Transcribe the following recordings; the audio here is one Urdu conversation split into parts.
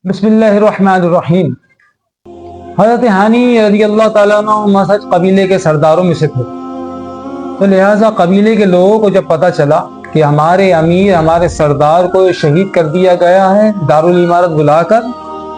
بسم اللہ الرحمن الرحیم۔ حضرت ہانی رضی اللہ تعالیٰ عنہ مسجد قبیلے کے سرداروں میں سے تھے، تو لہٰذا قبیلے کے لوگوں کو جب پتہ چلا کہ ہمارے امیر ہمارے سردار کو شہید کر دیا گیا ہے دارالامارت بلا کر،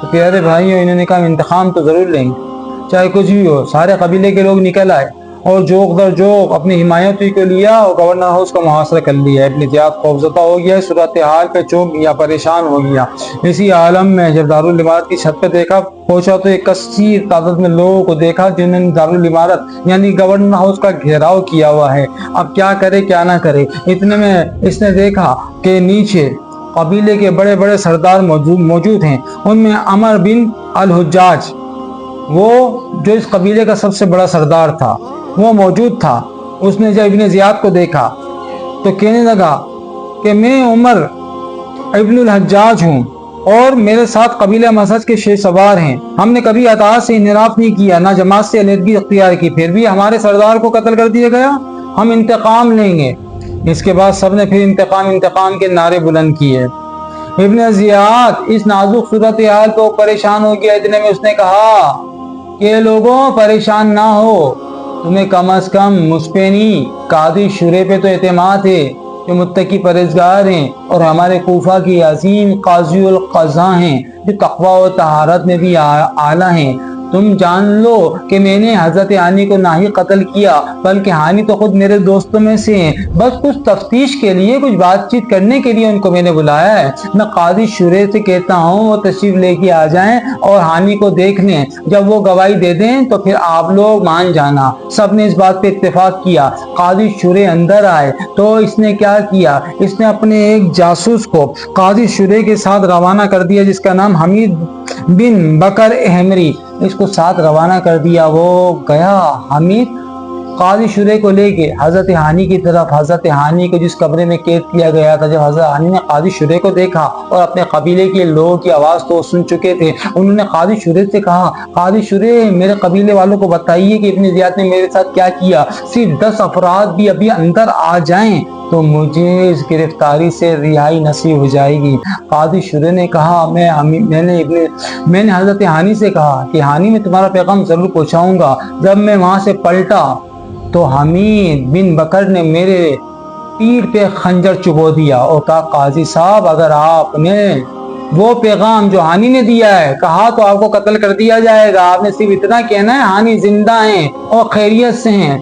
تو پیارے بھائیوں انہوں نے کہا انتقام تو ضرور لیں گے چاہے کچھ بھی ہو۔ سارے قبیلے کے لوگ نکل آئے اور جوک در جوک اپنی حمایتی کو لیا اور گورنر ہاؤس کا محاصرہ کر لیا۔ ابن زیاد خوفزدہ ہو گیا، صورتحال پہ چونک گیا، پریشان ہو گیا۔ اسی عالم میں جب دارالامارت کی چھت پہ دیکھا پہنچا تو ایک کثیر تعداد میں لوگوں کو دیکھا جنہوں نے دارالامارت یعنی گورنر ہاؤس کا گھیراؤ کیا ہوا ہے۔ اب کیا کرے کیا نہ کرے، اتنے میں اس نے دیکھا کہ نیچے قبیلے کے بڑے بڑے سردار موجود ہیں۔ ان میں عمر بن الحجاج، وہ جو اس قبیلے کا سب سے بڑا سردار تھا، وہ موجود تھا۔ اس نے جب ابن زیاد کو دیکھا تو کہنے لگا کہ میں عمر ابن الحجاج ہوں اور میرے ساتھ قبیلہ مسجد کے 6 سوار ہیں۔ ہم نے کبھی اطاعت سے انحراف نہیں کیا، نہ جماعت سے علیحدگی اختیار کی، پھر بھی ہمارے سردار کو قتل کر دیا گیا۔ ہم انتقام لیں گے۔ اس کے بعد سب نے پھر انتقام کے نعرے بلند کیے۔ ابن زیاد اس نازک صورتحال کو پریشان ہو گیا۔ اتنے میں اس نے کہا کہ لوگوں پریشان نہ ہو، تمہیں کم از کم مجھ پہ نہیں قاضی شورے پہ تو اعتماد ہے جو متقی پرہیزگار ہیں اور ہمارے کوفہ کی عظیم قاضی القضاء ہیں جو تقوی و طہارت میں بھی اعلیٰ ہیں۔ تم جان لو کہ میں نے حضرت ہانی کو نہ ہی قتل کیا بلکہ ہانی تو خود میرے دوستوں میں سے ہیں، بس کچھ تفتیش کے لیے کچھ بات چیت کرنے کے لیے ان کو میں نے بلایا ہے۔ میں قاضی شورے سے کہتا ہوں وہ تشریف لے کے آ جائیں اور ہانی کو دیکھ لیں، جب وہ گواہی دے دیں تو پھر آپ لوگ مان جانا۔ سب نے اس بات پہ اتفاق کیا۔ قاضی شورے اندر آئے تو اس نے کیا کیا، اس نے اپنے ایک جاسوس کو قاضی شورے کے ساتھ روانہ کر دیا جس کا نام حمید بن بکر احمری، اس کو ساتھ روانہ کر دیا۔ وہ گیا حمید قاضی شورے کو لے کے حضرت ہانی کی طرف۔ حضرت ہانی کو جس کمرے میں قید کیا گیا تھا، جب حضرت ہانی نے قاضی شورے کو دیکھا اور اپنے قبیلے کے لوگوں کی آواز تو سن چکے تھے، انہوں نے قاضی شورے سے کہا قاضی شورے میرے قبیلے والوں کو بتائیے کہ ابن زیاد نے میرے ساتھ کیا کیا، صرف 10 افراد بھی ابھی اندر آ جائیں تو مجھے اس گرفتاری سے رہائی نصیب ہو جائے گی۔ قاضی شورے نے کہا میں نے حضرت ہانی سے کہا کہ ہانی میں تمہارا پیغام ضرور پہنچاؤں گا۔ جب میں وہاں سے پلٹا تو حمید بن بکر نے میرے پیٹھ پہ خنجر چبو دیا اور کہا قاضی صاحب اگر آپ نے وہ پیغام جو ہانی نے دیا ہے کہا تو آپ کو قتل کر دیا جائے گا، آپ نے صرف اتنا کہنا ہے ہانی زندہ ہیں اور خیریت سے ہیں۔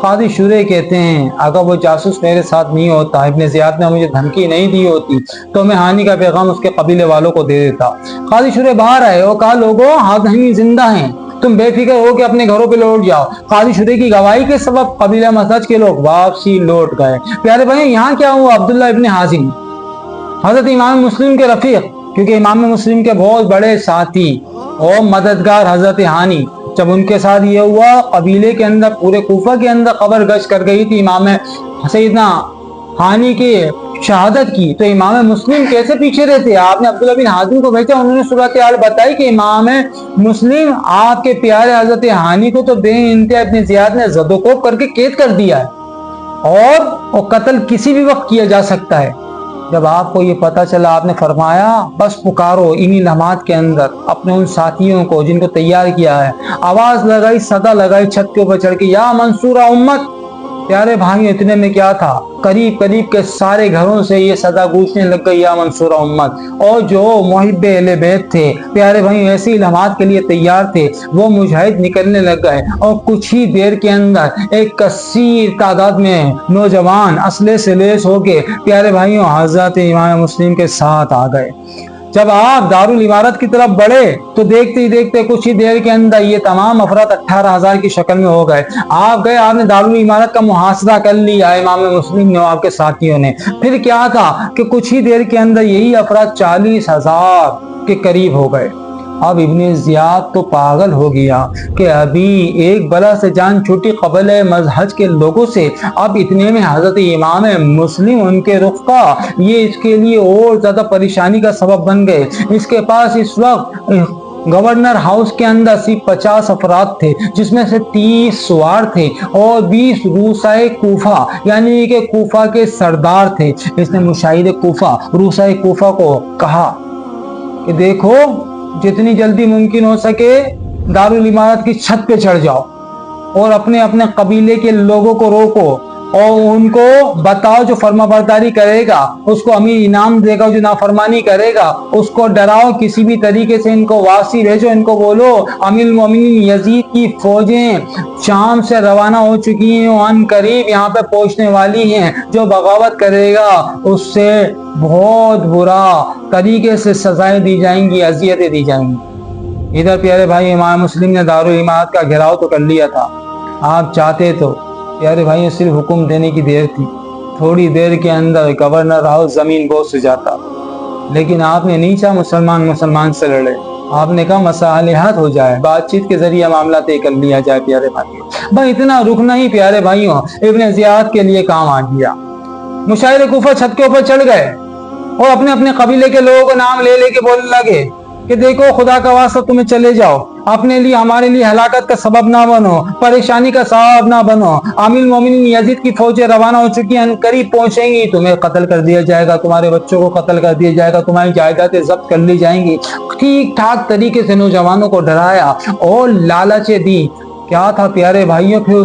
قاضی شورے کہتے ہیں اگر وہ جاسوس میرے ساتھ نہیں ہوتا، ابن زیاد نے مجھے دھمکی نہیں دی ہوتی تو میں ہانی کا پیغام اس کے قبیلے والوں کو دے دیتا۔ قاضی شورے باہر آئے اور کہا لوگوں ہانی زندہ ہیں، تم بے فکر ہو کہ اپنے گھروں پہ لوٹ جاؤ۔ قاضی شورے کی گواہی کے سبب قبیلہ مسجد کے لوگ واپسی لوٹ گئے۔ پیارے بھائی یہاں کیا ہوا، عبداللہ ابن حازم حضرت امام مسلم کے رفیق، کیونکہ امام مسلم کے بہت بڑے ساتھی اور مددگار حضرت ہانی، جب ان کے ساتھ یہ ہوا قبیلے کے اندر پورے کوفہ کے اندر خبر گشت کر گئی تھی امام سیدنا ہانی کی شہادت کی، تو امام مسلم کیسے پیچھے رہتے؟ آپ نے عبداللہ بن حازم کو بھیجا، انہوں نے صورتحال بتائی کہ امام مسلم آپ کے پیارے حضرت ہانی کو تو بے انتہا ابن زیاد نے زد و کوب کر کے قید کر دیا ہے اور قتل کسی بھی وقت کیا جا سکتا ہے۔ جب آپ کو یہ پتہ چلا آپ نے فرمایا بس پکارو، انہی لمحات کے اندر اپنے ان ساتھیوں کو جن کو تیار کیا ہے، آواز لگائی، صدا لگائی چھت کے اوپر چڑھ کے یا منصورہ امت۔ پیارے بھائی اتنے میں کیا تھا، قریب کے سارے گھروں سے یہ صدا گونجنے لگ گئی یا منصورہ امت، اور جو محب اہل بیت تھے پیارے بھائی ایسی لمحات کے لیے تیار تھے وہ مجاہد نکلنے لگ گئے اور کچھ ہی دیر کے اندر ایک کثیر تعداد میں نوجوان اسلحے سے لیس ہو کے پیارے بھائیوں حضرت امام مسلم کے ساتھ آ گئے۔ جب آپ دارالامارت کی طرف بڑھے تو دیکھتے ہی دیکھتے کچھ ہی دیر کے اندر یہ تمام افراد 18,000 کی شکل میں ہو گئے۔ آپ گئے، آپ نے دارالامارت کا محاصرہ کر لیا امام مسلم نے، آپ کے ساتھیوں نے۔ پھر کیا تھا کہ کچھ ہی دیر کے اندر یہی افراد 40,000 کے قریب ہو گئے۔ اب ابن زیاد تو پاگل ہو گیا کہ ابھی ایک بلا سے جان چھوٹی قبیلہ مسجد کے لوگوں سے، اب اتنے میں حضرت امام مسلم ان کے رخ کا یہ اس کے لیے اور زیادہ پریشانی کا سبب بن گئے۔ اس کے پاس اس وقت گورنر ہاؤس کے اندر صرف 50 افراد تھے جس میں سے 30 سوار تھے اور 20 روسائے کوفہ یعنی کہ کوفہ کے سردار تھے۔ اس نے مشاہد کوفہ روسائے کوفہ کو کہا کہ دیکھو جتنی جلدی ممکن ہو سکے دارال امارت کی چھت پہ چڑھ جاؤ اور اپنے اپنے قبیلے کے لوگوں کو روکو اور ان کو بتاؤ جو فرما برداری کرے گا اس کو امیر انعام دے گا، جو نافرمانی کرے گا اس کو ڈراؤ، کسی بھی طریقے سے ان کو واسی بھیجو، ان کو بولو امیر المومنین یزید کی فوجیں شام سے روانہ ہو چکی ہیں، ان قریب یہاں پہ پہنچنے والی ہیں، جو بغاوت کرے گا اس سے بہت برا طریقے سے سزائیں دی جائیں گی، اذیتیں دی جائیں گی۔ ادھر پیارے بھائی امام مسلم نے دارالامارت کا گھیراؤ تو کر لیا تھا، آپ چاہتے تو پیارے بھائی صرف حکم دینے کی دیر تھی، تھوڑی دیر کے اندر گورنر ہاؤس زمین بوس ہو جاتا، لیکن آپ نے نہیں چاہا مسلمان سے لڑے، آپ نے کہا مصالحت ہو جائے، بات چیت کے ذریعے معاملہ طے کر لیا جائے۔ پیارے بھائیوں بھائی اتنا رکنا ہی پیارے بھائیوں ابن زیاد کے لیے کام آ گیا۔ مشاہیر کوفہ چھت کے اوپر چڑھ گئے اور اپنے اپنے قبیلے کے لوگوں کو نام لے لے کے بولنے لگے کہ دیکھو خدا کا واسطہ تمہیں چلے جاؤ، اپنے لیے ہمارے لیے ہلاکت کا سبب نہ بنو، پریشانی کا سبب نہ بنو، امیر المومنین یزید کی فوجیں روانہ ہو چکی ہیں، قریب پہنچیں گی، تمہیں قتل کر دیا جائے گا، تمہارے بچوں کو قتل کر دیا جائے گا، تمہاری جائیدادیں ضبط کر لی جائیں گی۔ ٹھیک ٹھاک طریقے سے نوجوانوں کو ڈرایا اور لالچیں دی۔ کیا تھا پیارے بھائیوں پھر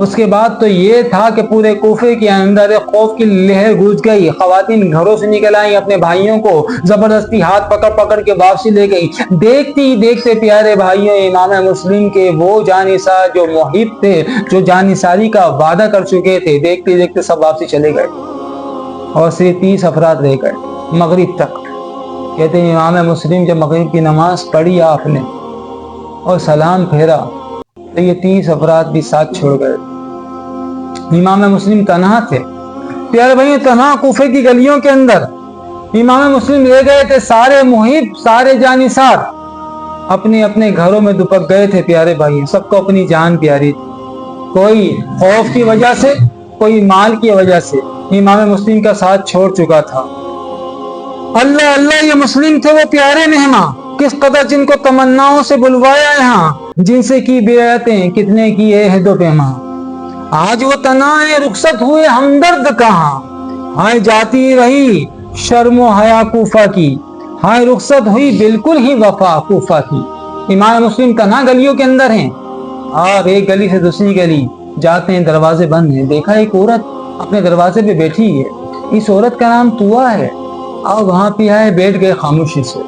اس کے بعد تو یہ تھا کہ پورے کوفے کے اندر خوف کی لہر گونج گئی، خواتین گھروں سے نکل آئیں، اپنے بھائیوں کو زبردستی ہاتھ پکڑ پکڑ کے واپسی لے گئی۔ دیکھتے ہی دیکھتے پیارے بھائیوں امام مسلم کے وہ جانثار جو محب تھے، جو جانثاری کا وعدہ کر چکے تھے، دیکھتے دیکھتے سب واپسی چلے گئے اور صرف 30 افراد رہ گئے مغرب تک۔ کہتے ہیں امام مسلم جب مغرب کی نماز پڑھی آپ نے اور سلام پھیرا تو یہ 30 افراد بھی ساتھ چھوڑ گئے۔ امام مسلم تنہا تھے پیارے بھائیوں، تنہا کوفے کی گلیوں کے اندر امام مسلم رہ گئے تھے، سارے محب سارے جانثار اپنے اپنے گھروں میں دپک گئے تھے۔ پیارے بھائیوں سب کو اپنی جان پیاری تھی، کوئی خوف کی وجہ سے، کوئی مال کی وجہ سے امام مسلم کا ساتھ چھوڑ چکا تھا۔ اللہ اللہ یہ مسلم تھے وہ پیارے مہمان، کس قدر جن کو تمناؤں سے بلوایا یہاں، جن سے کی بیعتیں کتنے کی عہد و پیمان، آج وہ تنہا رخصت ہوئے ہمدرد کہاں، ہائے جاتی رہی شرم و حیا کوفہ کی، ہائے رخصت ہوئی بالکل ہی وفا کوفہ کی۔ امام مسلم تنہا گلیوں کے اندر ہیں، آپ ایک گلی سے دوسری گلی جاتے ہیں، دروازے بند ہیں، دیکھا ایک عورت اپنے دروازے پہ بیٹھی ہے، اس عورت کا نام طوع ہے، اور وہاں پہ آئے بیٹھ گئے خاموشی سے۔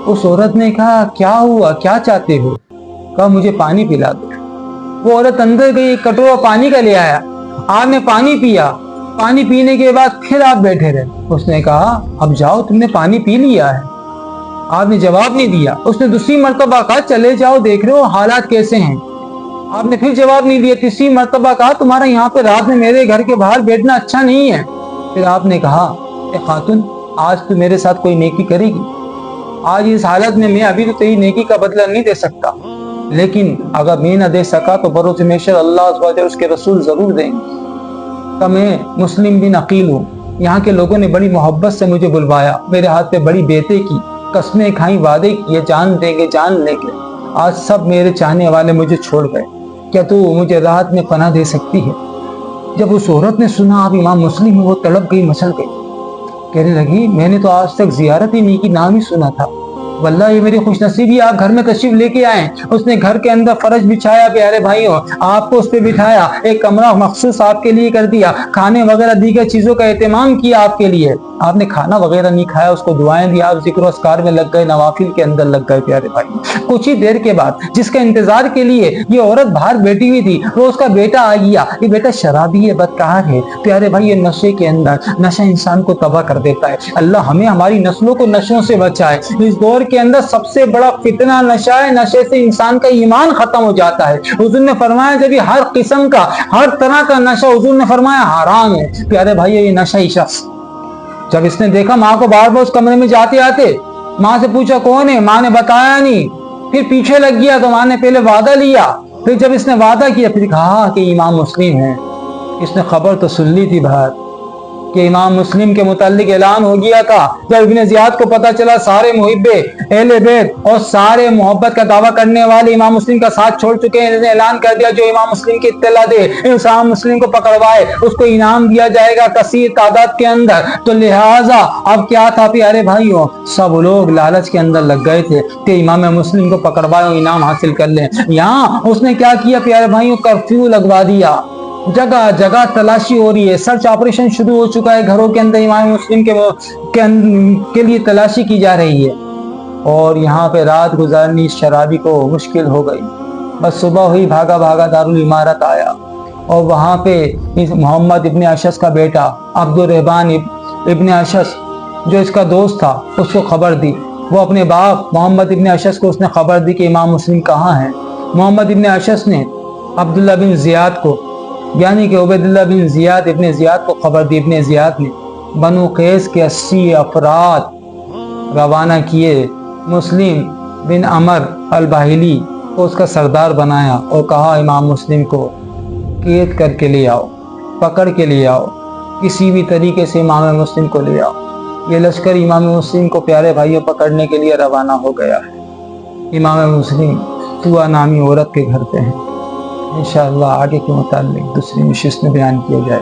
اس عورت نے کہا کیا ہوا، کیا چاہتے ہو؟ کہا مجھے پانی پلا دو۔ وہ عورت اندر گئی، ایک کٹورا پانی کا لے آیا، آپ نے پانی پیا، پانی پینے کے بعد پھر آپ بیٹھے رہے۔ اس نے کہا اب جاؤ تم نے پانی پی لیا ہے۔ آپ نے جواب نہیں دیا۔ اس نے دوسری مرتبہ کہا چلے جاؤ دیکھ رہے ہو حالات کیسے ہیں۔ آپ نے پھر جواب نہیں دیا۔ تیسری مرتبہ کہا تمہارا یہاں پہ رات میں میرے گھر کے باہر بیٹھنا اچھا نہیں ہے۔ پھر آپ نے کہا اے خاتون آج تو میرے ساتھ کوئی نیکی کرے گی؟ آج اس حالت میں میں ابھی تو تیری نیکی کا بدلہ نہیں دے سکتا، لیکن اگر میں نہ دے سکا تو بروز محشر اللہ اور اس کے رسول ضرور دیں گے۔ کہ میں مسلم بن عقیل ہوں، یہاں کے لوگوں نے بڑی محبت سے مجھے بلوایا، میرے ہاتھ پہ بڑی بیعتیں کی، قسمیں کھائیں، وعدے کیے، جان دیں گے جان لیں گے، آج سب میرے چاہنے والے مجھے چھوڑ گئے، کیا تو مجھے رات میں پناہ دے سکتی ہے؟ جب اس عورت نے سنا آپ امام مسلم میں، وہ تڑپ گئی، مچل گئی، کہنے لگی میں نے تو آج تک زیارت ہی نہیں کی، نام ہی سنا تھا، واللہ یہ میری خوش نصیبی آپ گھر میں تشریف لے کے آئے۔ اس نے گھر کے اندر فرش بچھایا پیارے بھائیوں، آپ کو اس پہ بٹھایا، ایک کمرہ مخصوص آپ کے لیے کر دیا، کھانے وغیرہ دیگر چیزوں کا اہتمام کیا آپ کے لیے۔ آپ نے کھانا وغیرہ نہیں کھایا، اس کو دعائیں دی، آپ ذکر و اذکار میں لگ گئے، نوافل کے اندر لگ گئے پیارے بھائی۔ کچھ ہی دیر کے بعد جس کا انتظار کے لیے یہ عورت باہر بیٹھی ہوئی تھی، وہ اس کا بیٹا آ گیا۔ یہ بیٹا شرابی ہے، بدکار ہے پیارے بھائی، یہ نشے کے اندر، نشہ انسان کو تباہ کر دیتا ہے۔ اللہ ہمیں ہماری نسلوں کو نشوں سے بچائے۔ اس دور کے اندر سب سے بڑا فتنہ نشہ ہے، نشے سے انسان کا ایمان ختم ہو جاتا ہے۔ حضور نے فرمایا جب یہ ہر قسم کا ہر طرح کا نشہ حضور نے فرمایا حرام ہے پیارے بھائی، یہ نشہ شخص جب اس نے دیکھا ماں کو بار بار اس کمرے میں جاتے آتے، ماں سے پوچھا کون ہے، ماں نے بتایا نہیں، پھر پیچھے لگ گیا تو ماں نے پہلے وعدہ لیا، پھر جب اس نے وعدہ کیا پھر کہا کہ امام مسلم ہے، اس نے خبر تو سن لی تھی باہر، کہ امام مسلم کے متعلق اعلان ہو گیا تھا. جب ابن زیاد کو پتا چلا سارے محب اہل بیت اور سارے محبت کا دعویٰ کرنے والے امام مسلم کا ساتھ چھوڑ چکے ہیں, انہوں نے اعلان کر دیا جو امام مسلم کی اطلاع دے امام مسلم کو پکڑوائے اس کو انعام دیا جائے گا کثیر تعداد کے اندر. تو لہٰذا اب کیا تھا پیارے بھائیوں, سب لوگ لالچ کے اندر لگ گئے تھے کہ امام مسلم کو پکڑوائے اور انعام حاصل کر لیں. یہاں اس نے کیا کیا پیارے بھائیوں, کرفیو لگوا دیا, جگہ جگہ تلاشی ہو رہی ہے, سرچ آپریشن شروع ہو چکا ہے, گھروں کے اندر امام مسلم کے لیے تلاشی کی جا رہی ہے. اور یہاں پہ رات گزارنی اس شرابی کو مشکل ہو گئی. بس صبح ہوئی, بھاگا بھاگا دارالعمارت آیا اور وہاں پہ محمد ابن اشعث کا بیٹا عبد الرحمن ابن اشعث جو اس کا دوست تھا اس کو خبر دی. وہ اپنے باپ محمد ابن اشعث کو اس نے خبر دی کہ امام مسلم کہاں ہیں. محمد ابن اشعث نے عبداللہ بن زیاد کو یعنی کہ عبیداللہ بن زیاد ابن زیاد کو خبر دی. ابن زیاد نے بنو قیس کے 80 افراد روانہ کیے. مسلم بن عمر الباہلی کو اس کا سردار بنایا اور کہا امام مسلم کو قید کر کے لے آؤ, پکڑ کے لے آؤ, کسی بھی طریقے سے امام مسلم کو لے آؤ. یہ لشکر امام مسلم کو پیارے بھائیوں پکڑنے کے لیے روانہ ہو گیا ہے. امام مسلم طوع نامی عورت کے گھر پہ ہیں. انشاءاللہ آگے کے متعلق دوسری نشست میں بیان کیا جائے.